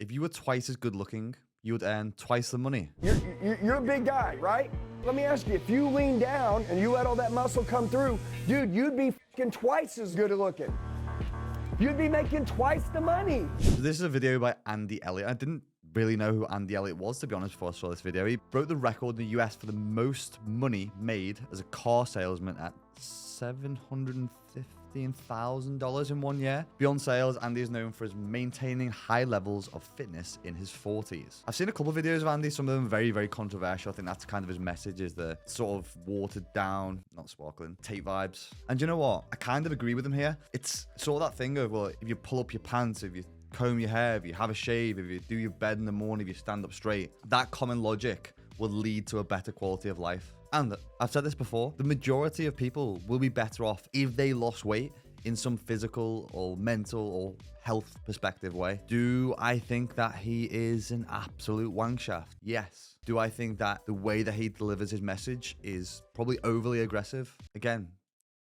if you were twice as good looking, you would earn twice the money. You're a big guy, right? Let me ask you, if you lean down and you let all that muscle come through, dude, you'd be fucking twice as good looking. You'd be making twice the money. So this is a video by Andy Elliott. I didn't really know who Andy Elliott was, to be honest, before I saw this video. He broke the record in the US for the most money made as a car salesman at $715,000 in 1 year. Beyond sales, Andy is known for his maintaining high levels of fitness in his 40s. I've seen a couple of videos of Andy, some of them very, very controversial. I think that's kind of his message, is the sort of watered down, not sparkling, tape vibes. And you know what? I kind of agree with him here. It's sort of that thing of, well, if you pull up your pants, if you comb your hair, if you have a shave, if you do your bed in the morning, if you stand up straight, that common logic will lead to a better quality of life. And I've said this before, the majority of people will be better off if they lost weight in some physical or mental or health perspective way. Do I think that he is an absolute wankshaft? Yes. Do I think that the way that he delivers his message is probably overly aggressive? Again,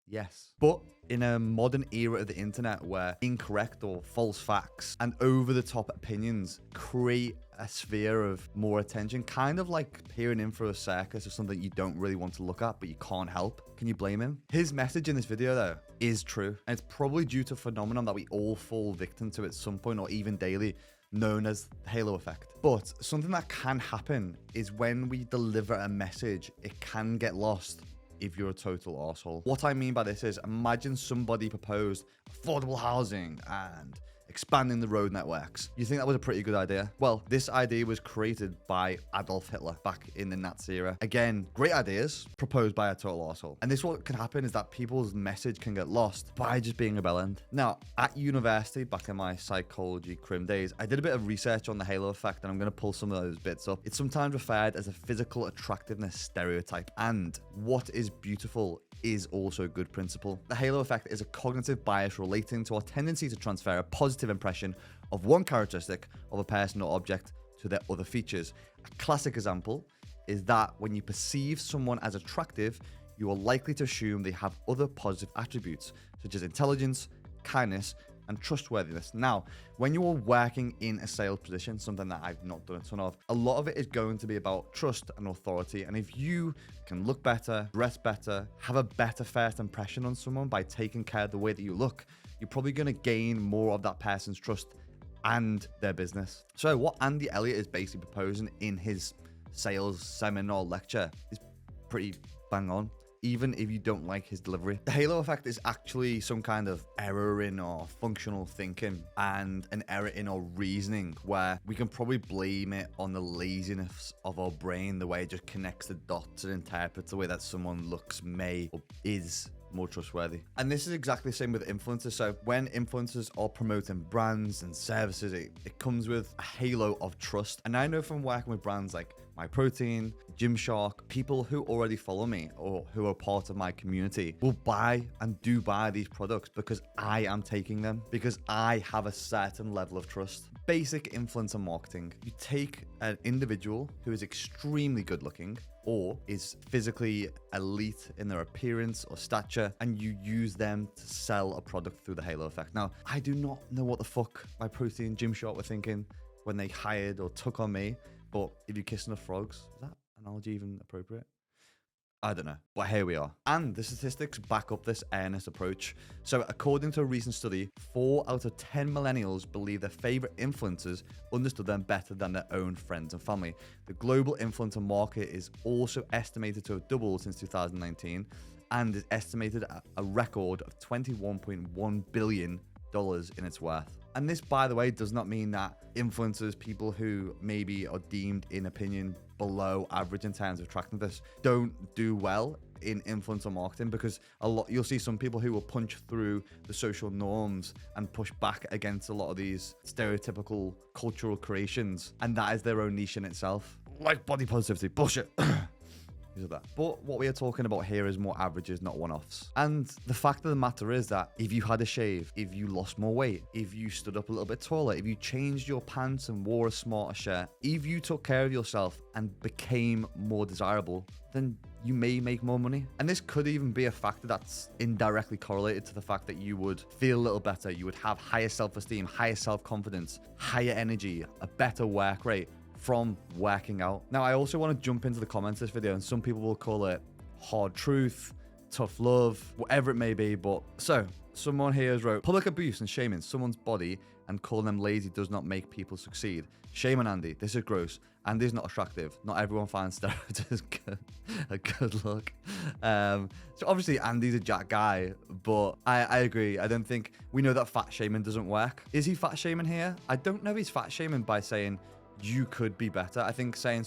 yes. But in a modern era of the internet where incorrect or false facts and over-the-top opinions create a sphere of more attention, kind of like peering in for a circus or something you don't really want to look at, but you can't help. Can you blame him? His message in this video, though, is true. And it's probably due to a phenomenon that we all fall victim to at some point or even daily, known as the halo effect. But something that can happen is when we deliver a message, it can get lost if you're a total arsehole. What I mean by this is, imagine somebody proposed affordable housing and expanding the road networks. You think that was a pretty good idea? Well, this idea was created by Adolf Hitler back in the Nazi era. Again, great ideas proposed by a total arsehole. And this, what can happen is that people's message can get lost by just being a bellend. Now, at university, back in my psychology crim days, I did a bit of research on the halo effect, and I'm going to pull some of those bits up. It's sometimes referred as a physical attractiveness stereotype. And what is beautiful is also good principle. The halo effect is a cognitive bias relating to our tendency to transfer a positive impression of one characteristic of a person or object to their other features. A classic example is that when you perceive someone as attractive, you are likely to assume they have other positive attributes, such as intelligence, kindness, and trustworthiness. Now, when you are working in a sales position, something that I've not done a ton of, a lot of it is going to be about trust and authority. And if you can look better, dress better, have a better first impression on someone by taking care of the way that you look, you're probably going to gain more of that person's trust and their business. So what Andy Elliott is basically proposing in his sales seminar lecture is pretty bang on, even if you don't like his delivery. The halo effect is actually some kind of error in our functional thinking and an error in our reasoning, where we can probably blame it on the laziness of our brain, the way it just connects the dots and interprets the way that someone looks, may, or is more trustworthy. And this is exactly the same with influencers. So when influencers are promoting brands and services, it comes with a halo of trust. And I know from working with brands like MyProtein, Gymshark, people who already follow me or who are part of my community will buy and do buy these products because I am taking them, because I have a certain level of trust. Basic influencer marketing. You take an individual who is extremely good looking or is physically elite in their appearance or stature, and you use them to sell a product through the halo effect. Now, I do not know what the fuck MyProtein, Gymshark were thinking when they hired or took on me, but if you're kissing the frogs, is that analogy even appropriate? I don't know, but here we are. And the statistics back up this earnest approach. So according to a recent study, 4 out of 10 millennials believe their favorite influencers understood them better than their own friends and family. The global influencer market is also estimated to have doubled since 2019 and is estimated at a record of $21.1 billion in its worth. And this, by the way, does not mean that influencers, people who maybe are deemed in opinion below average in terms of attractiveness, don't do well in influencer marketing, because you'll see some people who will punch through the social norms and push back against a lot of these stereotypical cultural creations, and that is their own niche in itself. Like body positivity, bullshit. because of that. But what we are talking about here is more averages, not one-offs. And the fact of the matter is that if you had a shave, if you lost more weight, if you stood up a little bit taller, if you changed your pants and wore a smarter shirt, if you took care of yourself and became more desirable, then you may make more money. And this could even be a factor that's indirectly correlated to the fact that you would feel a little better, you would have higher self-esteem, higher self-confidence, higher energy, a better work rate from working out. Now, I also want to jump into the comments of this video, and some people will call it hard truth, tough love, whatever it may be. But so someone here has wrote, public abuse and shaming someone's body and calling them lazy does not make people succeed. Shame on Andy. This is gross. Andy's not attractive. Not everyone finds steroids a good look. So obviously Andy's a jack guy, but I agree. I don't think we know that fat shaming doesn't work. Is he fat shaming here? I don't know if he's fat shaming by saying you could be better. I think saying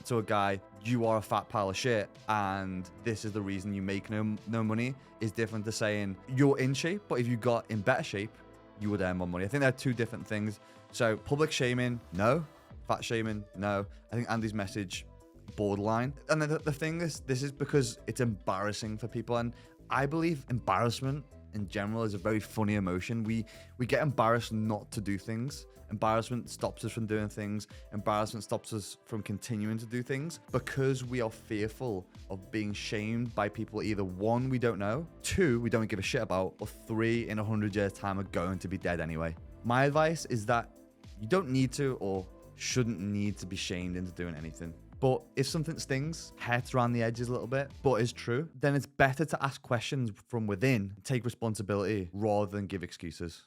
to a guy, you are a fat pile of shit and this is the reason you make no money is different to saying you're in shape, but if you got in better shape, you would earn more money. I think they're two different things. So public shaming, no. Fat shaming, no. I think Andy's message, borderline. And then the thing is, this is because it's embarrassing for people. And I believe embarrassment in general is a very funny emotion. We get embarrassed not to do things. Embarrassment stops us from doing things. Embarrassment stops us from continuing to do things because we are fearful of being shamed by people either one, we don't know, two, we don't give a shit about, or three, in 100 years time are going to be dead anyway. My advice is that you don't need to or shouldn't need to be shamed into doing anything. But if something stings, hurts around the edges a little bit, but is true, then it's better to ask questions from within, take responsibility rather than give excuses.